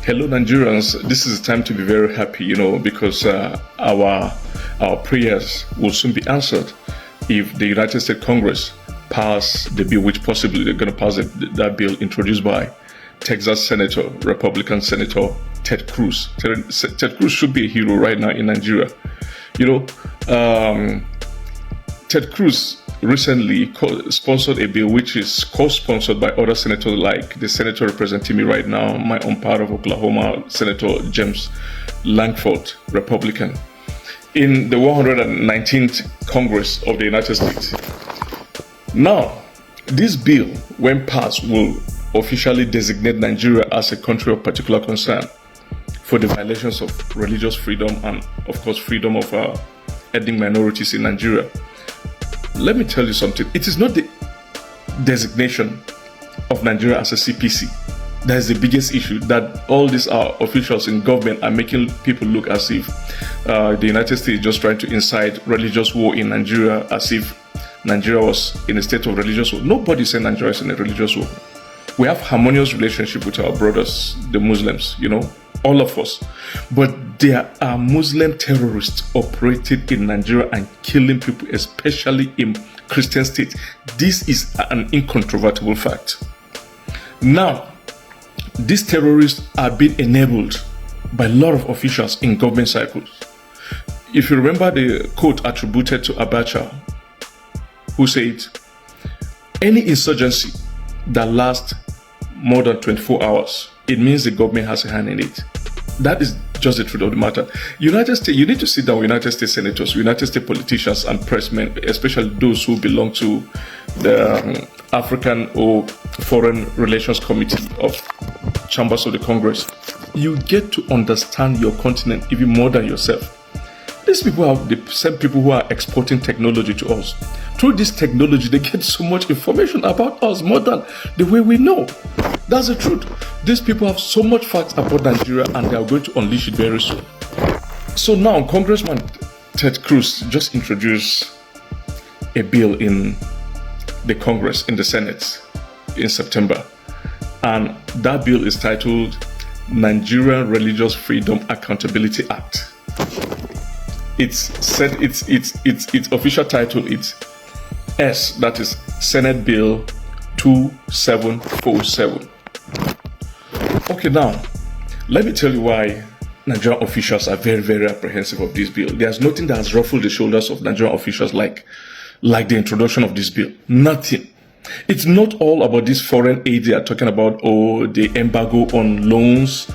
Hello, Nigerians. This is the time to be very happy, because our prayers will soon be answered if the United States Congress pass the bill, which possibly they're going to pass that bill introduced by Texas Senator, Republican Senator Ted Cruz. Ted Cruz should be a hero right now in Nigeria. Ted Cruz recently sponsored a bill which is co-sponsored by other senators, like the senator representing me right now, my own part of Oklahoma, Senator James Lankford, Republican, in the 119th Congress of the United States. Now, this bill, when passed, will officially designate Nigeria as a country of particular concern for the violations of religious freedom and, of course, freedom of ethnic minorities in Nigeria. Let me tell you something. It is not the designation of Nigeria as a CPC that is the biggest issue, that all these officials in government are making people look as if the United States is just trying to incite religious war in Nigeria, as if Nigeria was in a state of religious war. Nobody said Nigeria is in a religious war. We have harmonious relationship with our brothers, the Muslims, all of us. But there are Muslim terrorists operating in Nigeria and killing people, especially in Christian states. This is an incontrovertible fact. Now, these terrorists are being enabled by a lot of officials in government circles. If you remember the quote attributed to Abacha, who said, any insurgency that lasts more than 24 hours, it means the government has a hand in it. That is just the truth of the matter. United States, you need to sit down with United States senators, United States politicians and pressmen, especially those who belong to the African or Foreign Relations Committee of Chambers of the Congress. You get to understand your continent even more than yourself. These people are the same people who are exporting technology to us. Through this technology, they get so much information about us more than the way we know. That's the truth. These people have so much facts about Nigeria and they are going to unleash it very soon. So now, Congressman Ted Cruz just introduced a bill in the Congress, in the Senate, in September. And that bill is titled Nigerian Religious Freedom Accountability Act. Its official title is S, that is Senate Bill 2747. Okay, now, let me tell you why Nigerian officials are very, very apprehensive of this bill. There's nothing that has ruffled the shoulders of Nigerian officials like the introduction of this bill. Nothing. It's not all about this foreign aid they are talking about, or the embargo on loans,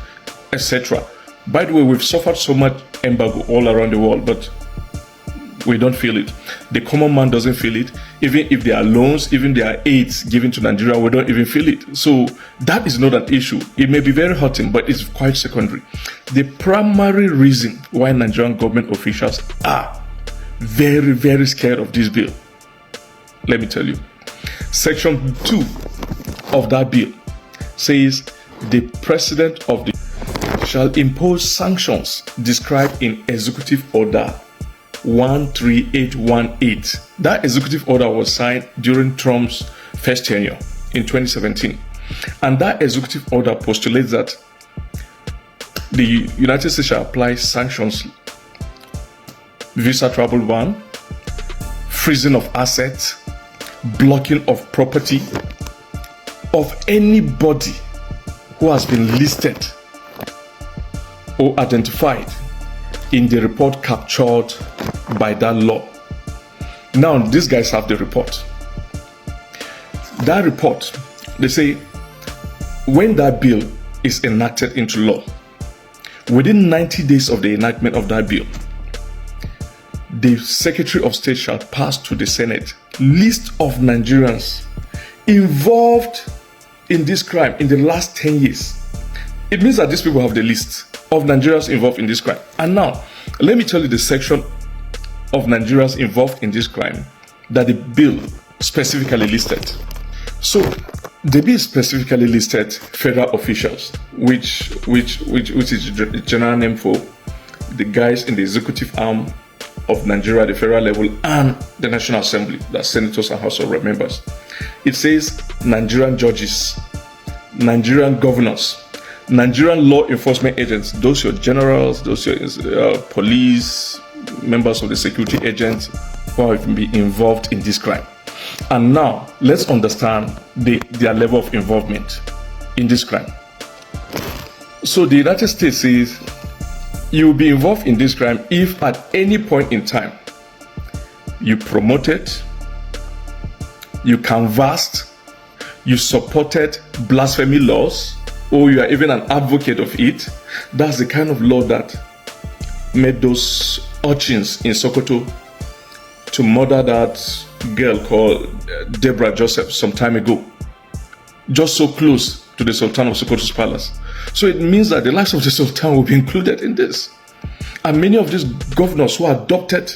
etc. By the way, we've suffered so much embargo all around the world, but we don't feel it. The common man doesn't feel it. Even if there are loans, even there are aids given to Nigeria, we don't even feel it. So that is not an issue. It may be very hurting, but it's quite secondary. The primary reason why Nigerian government officials are very, very scared of this bill, let me tell you. Section 2 of that bill says the president of the shall impose sanctions described in Executive Order 13818. That executive order was signed during Trump's first tenure in 2017. And that executive order postulates that the United States shall apply sanctions, visa travel ban, freezing of assets, blocking of property of anybody who has been listed or identified in the report captured by that law. Now, these guys have the report. That report, they say, when that bill is enacted into law, within 90 days of the enactment of that bill, the Secretary of State shall pass to the Senate list of Nigerians involved in this crime in the last 10 years. It means that these people have the list of Nigerians involved in this crime. And now, let me tell you the section of Nigerians involved in this crime that the bill specifically listed. So, the bill specifically listed federal officials, which is the general name for the guys in the executive arm of Nigeria, the federal level, and the National Assembly, that's senators and House of Rep members. It says Nigerian judges, Nigerian governors, Nigerian law enforcement agents, those your generals, those your police, members of the security agents who have been involved in this crime. And now, let's understand their level of involvement in this crime. So the United States says you will be involved in this crime if at any point in time you promoted, you canvassed, you supported blasphemy laws, or you are even an advocate of it. That's the kind of law that made those urchins in Sokoto to murder that girl called Deborah Joseph some time ago, just so close to the Sultan of Sokoto's palace. So it means that the lives of the Sultan will be included in this. And many of these governors who adopted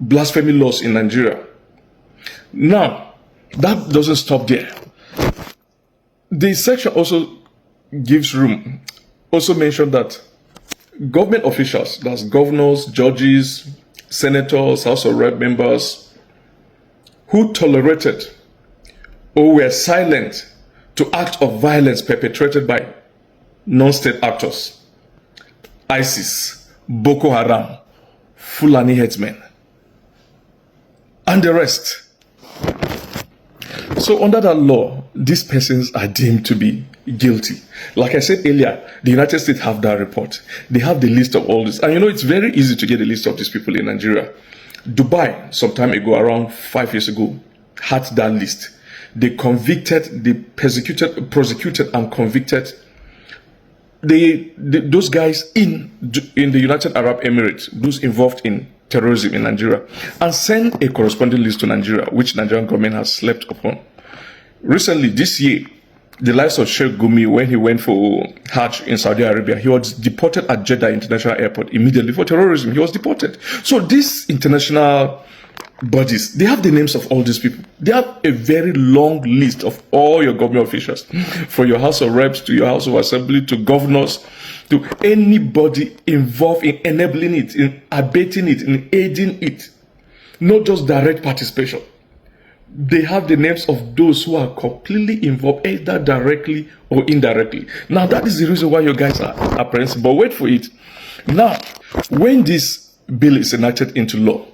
blasphemy laws in Nigeria. Now, that doesn't stop there. The section also gives room, also mentioned that government officials, that's governors, judges, senators, House of Rep members, who tolerated or were silent to acts of violence perpetrated by non-state actors, ISIS, Boko Haram, Fulani headsmen, and the rest. So under that law, these persons are deemed to be guilty. Like I said earlier, the United States have that report. They have the list of all this. And you know, it's very easy to get a list of these people in Nigeria. Dubai, some time ago, around 5 years ago, had that list. They convicted, they prosecuted and convicted those guys in the United Arab Emirates, those involved in terrorism in Nigeria, and sent a corresponding list to Nigeria, which Nigerian government has slept upon. Recently, this year, the likes of Sheikh Gumi, when he went for Hajj in Saudi Arabia, he was deported at Jeddah International Airport immediately for terrorism. He was deported. So these international bodies, they have the names of all these people. They have a very long list of all your government officials, from your House of Reps to your House of Assembly to governors to anybody involved in enabling it, in abetting it, in aiding it. Not just direct participation. They have the names of those who are completely involved, either directly or indirectly. Now, that is the reason why you guys are apprehensive. But wait for it. Now, when this bill is enacted into law,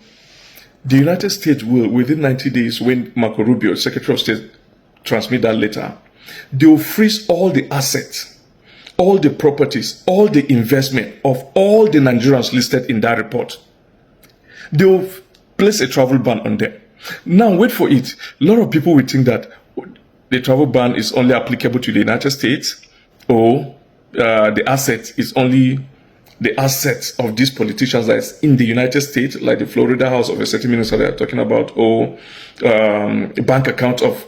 the United States will, within 90 days, when Marco Rubio, Secretary of State, transmit that letter, they will freeze all the assets, all the properties, all the investment of all the Nigerians listed in that report. They will place a travel ban on them. Now, wait for it. A lot of people will think that the travel ban is only applicable to the United States, or the asset is only the assets of these politicians that is in the United States, like the Florida house of a certain minister they are talking about, or a bank account of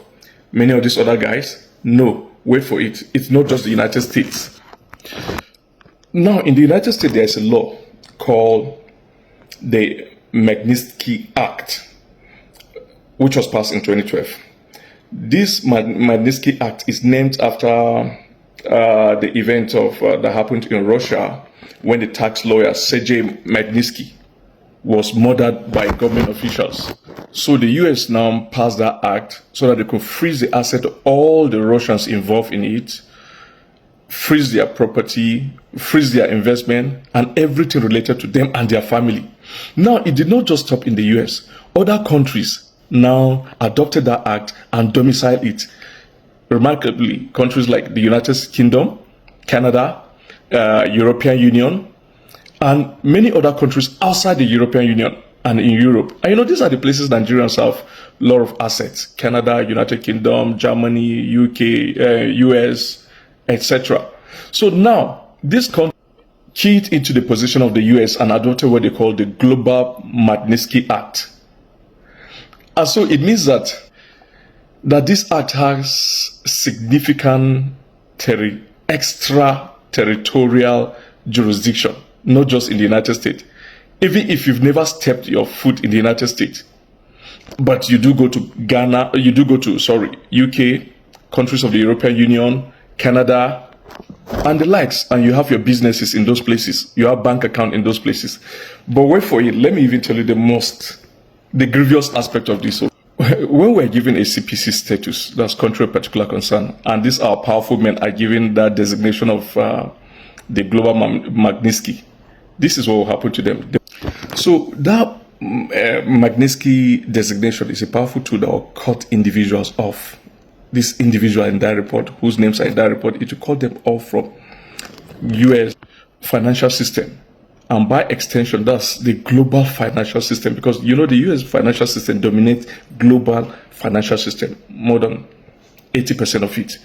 many of these other guys. No, wait for it. It's not just the United States. Now, in the United States, there is a law called the Magnitsky Act, which was passed in 2012. This Magnitsky Act is named after the event of that happened in Russia when the tax lawyer Sergei Magnitsky was murdered by government officials. So the US now passed that act so that they could freeze the asset of all the Russians involved in it, freeze their property, freeze their investment, and everything related to them and their family. Now, it did not just stop in the US. Other countries now adopted that act and domiciled it. Remarkably, countries like the United Kingdom, Canada, European Union, and many other countries outside the European Union and in Europe. And you know, these are the places Nigerians have a lot of assets. Canada, United Kingdom, Germany, UK, US, etc. So now, this country keyed into the position of the US and adopted what they call the Global Magnitsky Act. And so it means that this act has significant extraterritorial jurisdiction, not just in the United States. Even if you've never stepped your foot in the United States, but you do go to Ghana, UK, countries of the European Union, Canada, and the likes, and you have your businesses in those places, you have bank account in those places. But wait for it, let me even tell you the grievous aspect of this. when we're given a CPC status, that's country of particular concern, and these our powerful men are given that designation of the global Magnitsky, this is what will happen to them. So that Magnitsky designation is a powerful tool that will cut individuals off. This individual in that report, whose names are in that report, it will cut them off from US financial system. And by extension, that's the global financial system, because you know the US financial system dominates global financial system, more than 80% of it.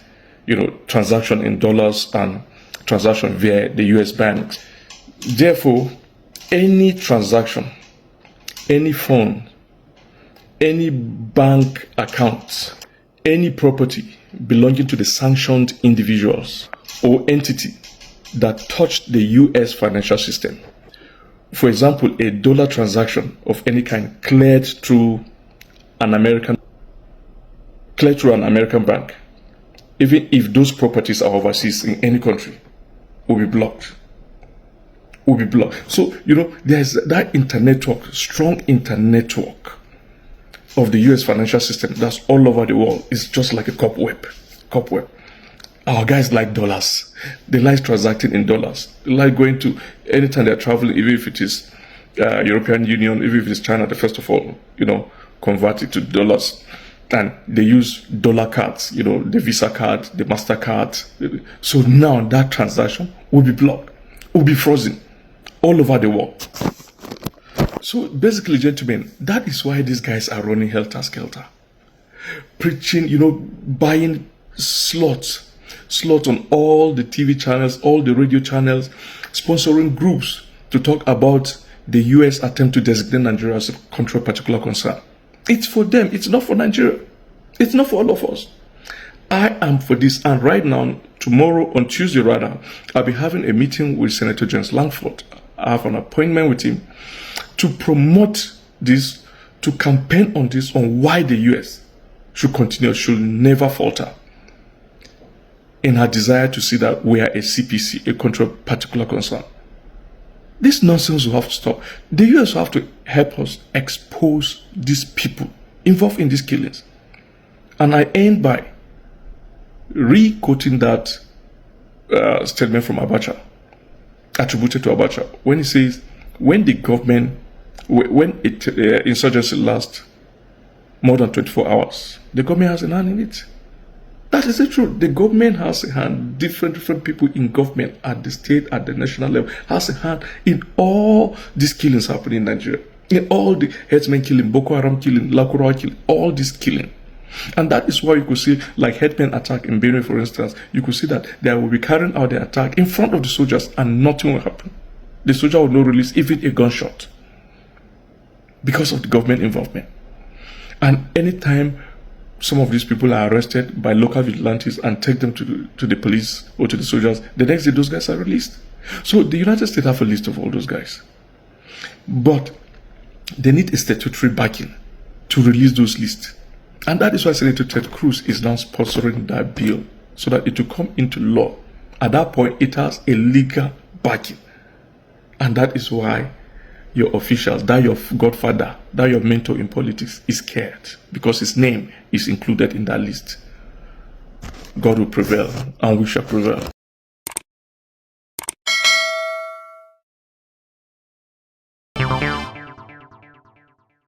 You know, transaction in dollars and transaction via the US banks. Therefore, any transaction, any fund, any bank account, any property belonging to the sanctioned individuals or entity that touched the US financial system. For example, a dollar transaction of any kind cleared through an American bank, even if those properties are overseas in any country, will be blocked. So, you know, there's that internetwork, strong internetwork of the US financial system that's all over the world. It's just like a cobweb. Our guys like dollars. They like transacting in dollars. They like going to, anytime they're traveling, even if it is European Union, even if it's China, they first of all, you know, convert it to dollars. And they use dollar cards, you know, the Visa card, the MasterCard. So now that transaction will be blocked, will be frozen all over the world. So basically, gentlemen, that is why these guys are running helter-skelter. Preaching, you know, buying slots on all the TV channels, all the radio channels, sponsoring groups to talk about the US attempt to designate Nigeria as a country of particular concern. It's for them. It's not for Nigeria. It's not for all of us. I am for this. And right now, tomorrow, on Tuesday rather, I'll be having a meeting with Senator James Langford. I have an appointment with him to promote this, to campaign on this, on why the US should continue, should never falter in her desire to see that we are a CPC, a country of particular concern. This nonsense will have to stop. The US will have to help us expose these people involved in these killings. And I end by re-quoting that statement from Abacha, attributed to Abacha, when he says, when the government, when insurgency lasts more than 24 hours, the government has a hand in it. That is the truth. The government has a hand. Different people in government, at the state, at the national level, has a hand in all these killings happening in Nigeria. In all the headsmen killing, Boko Haram killing, Lakurawa killing, all this killing. And that is why you could see, like headmen attack in Benue, for instance, you could see that they will be carrying out the attack in front of the soldiers and nothing will happen. The soldier will not release even a gunshot because of the government involvement. And anytime some of these people are arrested by local vigilantes and take them to the police or to the soldiers, the next day those guys are released. So the United States have a list of all those guys. But they need a statutory backing to release those lists. And that is why Senator Ted Cruz is now sponsoring that bill, so that it will come into law. At that point, it has a legal backing. And that is why your officials, that your godfather, that your mentor in politics is scared, because his name is included in that list. God will prevail, and we shall prevail.